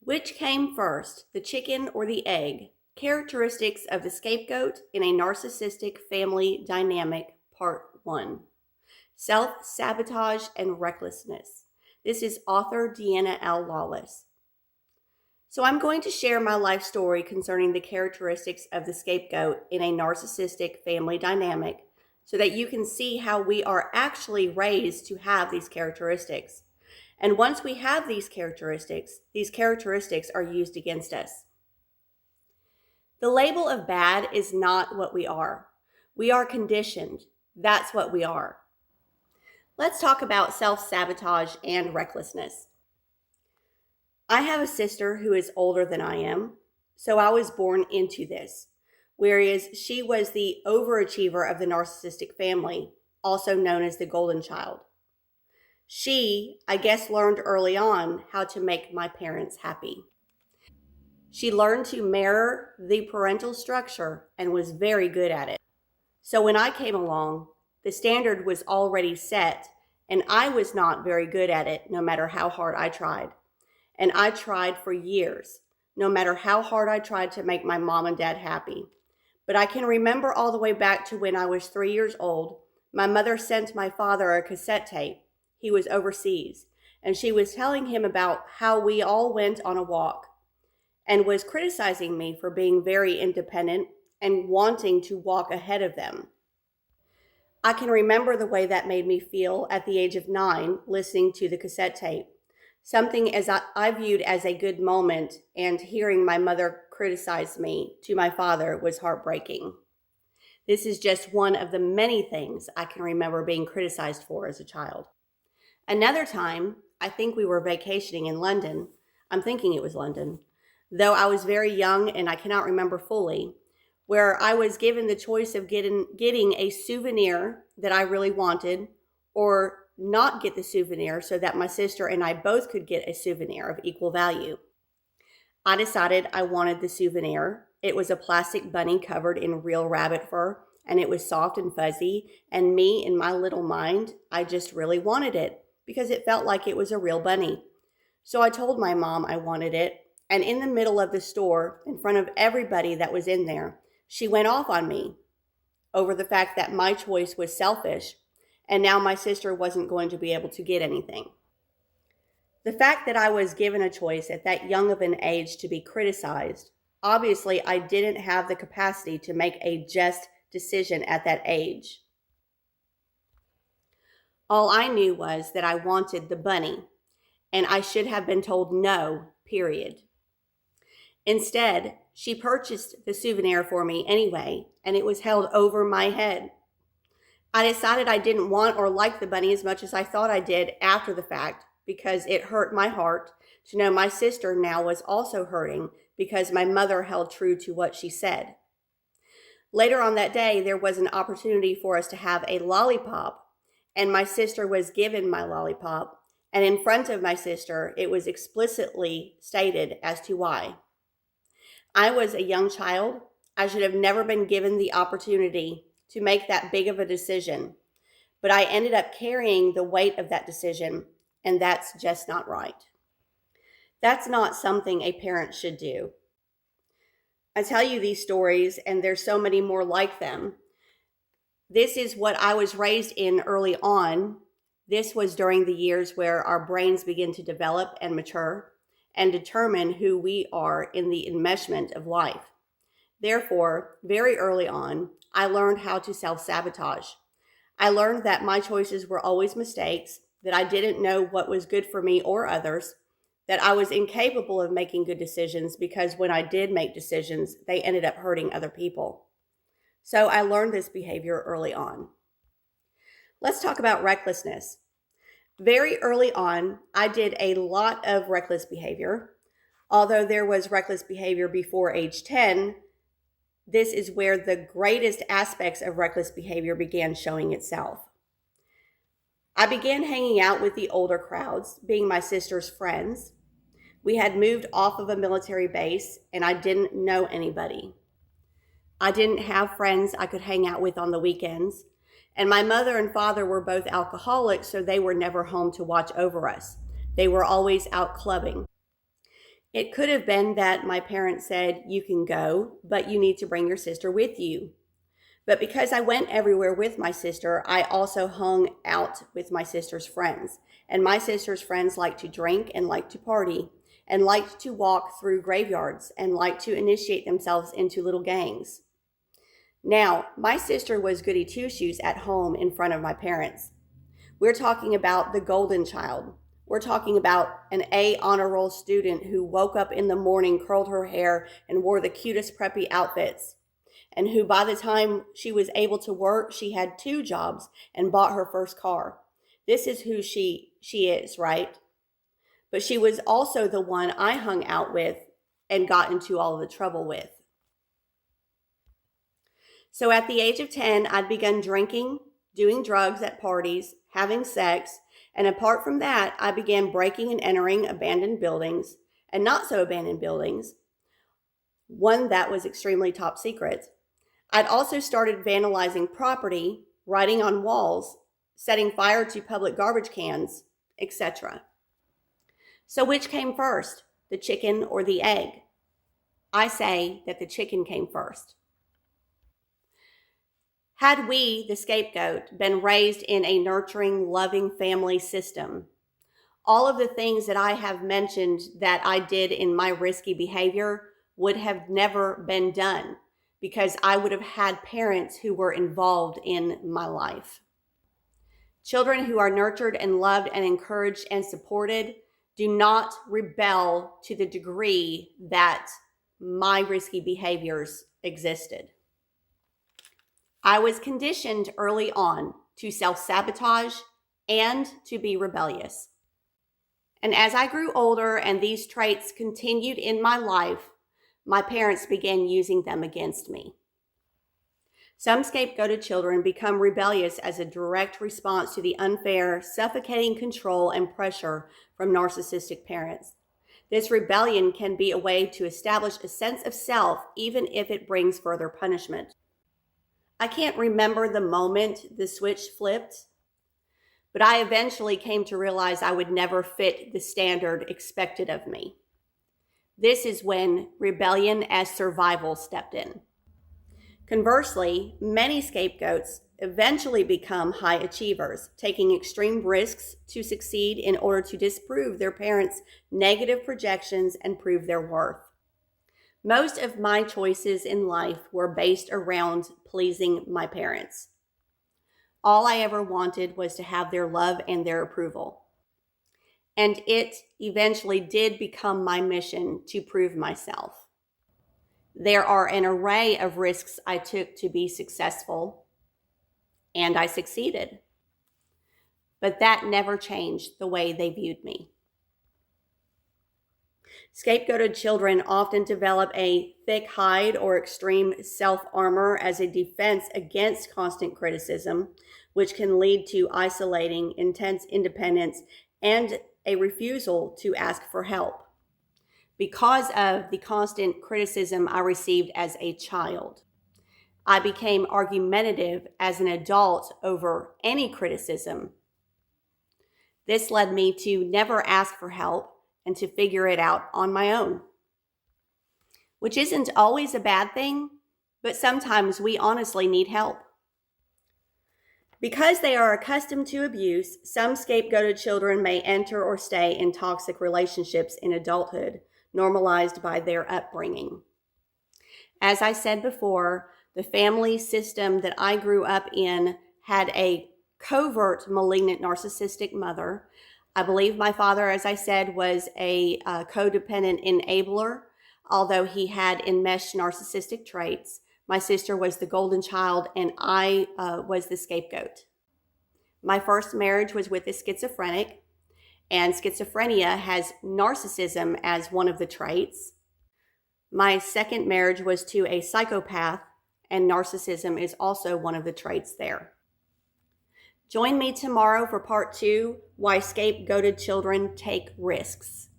Which came first, the chicken or the egg? Characteristics of the scapegoat in a narcissistic family dynamic, part 1. Self-sabotage and recklessness. This is author Deanna L. Lawless. So I'm going to share my life story concerning the characteristics of the scapegoat in a narcissistic family dynamic so that you can see how we are actually raised to have these characteristics. And once we have these characteristics are used against us. The label of bad is not what we are. We are conditioned. That's what we are. Let's talk about self-sabotage and recklessness. I have a sister who is older than I am, so I was born into this, whereas she was the overachiever of the narcissistic family, also known as the golden child. She, I guess, learned early on how to make my parents happy. She learned to mirror the parental structure and was very good at it. So when I came along, the standard was already set, and I was not very good at it no matter how hard I tried. And I tried for years, no matter how hard I tried to make my mom and dad happy. But I can remember all the way back to when I was 3 years old, my mother sent my father a cassette tape. He was overseas, and she was telling him about how we all went on a walk and was criticizing me for being very independent and wanting to walk ahead of them. I can remember the way that made me feel at the age of 9 listening to the cassette tape. Something as I viewed as a good moment, and hearing my mother criticize me to my father was heartbreaking. This is just one of the many things I can remember being criticized for as a child. Another time, I think we were vacationing in London. I'm thinking it was London, though I was very young and I cannot remember fully, where I was given the choice of getting a souvenir that I really wanted or not get the souvenir so that my sister and I both could get a souvenir of equal value. I decided I wanted the souvenir. It was a plastic bunny covered in real rabbit fur, and it was soft and fuzzy, and me, in my little mind, I just really wanted it because it felt like it was a real bunny. So I told my mom I wanted it, and in the middle of the store, in front of everybody that was in there, she went off on me over the fact that my choice was selfish, and now my sister wasn't going to be able to get anything. The fact that I was given a choice at that young of an age to be criticized, obviously I didn't have the capacity to make a just decision at that age. All I knew was that I wanted the bunny, and I should have been told no, period. Instead, she purchased the souvenir for me anyway, and it was held over my head. I decided I didn't want or like the bunny as much as I thought I did after the fact, because it hurt my heart to know my sister now was also hurting because my mother held true to what she said. Later on that day, there was an opportunity for us to have a lollipop, and my sister was given my lollipop, and in front of my sister, it was explicitly stated as to why. I was a young child. I should have never been given the opportunity to make that big of a decision, but I ended up carrying the weight of that decision, and that's just not right. That's not something a parent should do. I tell you these stories, and there's so many more like them. This is what I was raised in early on. This was during the years where our brains begin to develop and mature and determine who we are in the enmeshment of life. Therefore, very early on, I learned how to self-sabotage. I learned that my choices were always mistakes, that I didn't know what was good for me or others, that I was incapable of making good decisions because when I did make decisions, they ended up hurting other people. So I learned this behavior early on. Let's talk about recklessness. Very early on, I did a lot of reckless behavior. Although there was reckless behavior before age 10, this is where the greatest aspects of reckless behavior began showing itself. I began hanging out with the older crowds, being my sister's friends. We had moved off of a military base, and I didn't know anybody. I didn't have friends I could hang out with on the weekends, and my mother and father were both alcoholics, so they were never home to watch over us. They were always out clubbing. It could have been that my parents said, "You can go, but you need to bring your sister with you." But because I went everywhere with my sister, I also hung out with my sister's friends. And my sister's friends liked to drink and liked to party and liked to walk through graveyards and liked to initiate themselves into little gangs. Now, my sister was goody two-shoes at home in front of my parents. We're talking about the golden child. We're talking about an A honor roll student who woke up in the morning, curled her hair, and wore the cutest preppy outfits. And who, by the time she was able to work, she had 2 jobs and bought her first car. This is who she is, right? But she was also the one I hung out with and got into all of the trouble with. So at the age of 10, I'd begun drinking, doing drugs at parties, having sex, and apart from that, I began breaking and entering abandoned buildings and not so abandoned buildings, one that was extremely top secret. I'd also started vandalizing property, writing on walls, setting fire to public garbage cans, etc. So which came first, the chicken or the egg? I say that the chicken came first. Had we, the scapegoat, been raised in a nurturing, loving family system, all of the things that I have mentioned that I did in my risky behavior would have never been done because I would have had parents who were involved in my life. Children who are nurtured and loved and encouraged and supported do not rebel to the degree that my risky behaviors existed. I was conditioned early on to self-sabotage and to be rebellious. And as I grew older and these traits continued in my life, my parents began using them against me. Some scapegoated children become rebellious as a direct response to the unfair, suffocating control and pressure from narcissistic parents. This rebellion can be a way to establish a sense of self, even if it brings further punishment. I can't remember the moment the switch flipped, but I eventually came to realize I would never fit the standard expected of me. This is when rebellion as survival stepped in. Conversely, many scapegoats eventually become high achievers, taking extreme risks to succeed in order to disprove their parents' negative projections and prove their worth. Most of my choices in life were based around pleasing my parents. All I ever wanted was to have their love and their approval. And it eventually did become my mission to prove myself. There are an array of risks I took to be successful, and I succeeded. But that never changed the way they viewed me. Scapegoated children often develop a thick hide or extreme self-armor as a defense against constant criticism, which can lead to isolating, intense independence, and a refusal to ask for help. Because of the constant criticism I received as a child, I became argumentative as an adult over any criticism. This led me to never ask for help and to figure it out on my own, which isn't always a bad thing, but sometimes we honestly need help. Because they are accustomed to abuse, some scapegoated children may enter or stay in toxic relationships in adulthood, normalized by their upbringing. As I said before, the family system that I grew up in had a covert malignant narcissistic mother. I believe my father, as I said, was a codependent enabler, although he had enmeshed narcissistic traits. My sister was the golden child, and I was the scapegoat. My first marriage was with a schizophrenic, and schizophrenia has narcissism as one of the traits. My second marriage was to a psychopath, and narcissism is also one of the traits there. Join me tomorrow for part 2, Why Scapegoated Children Take Risks.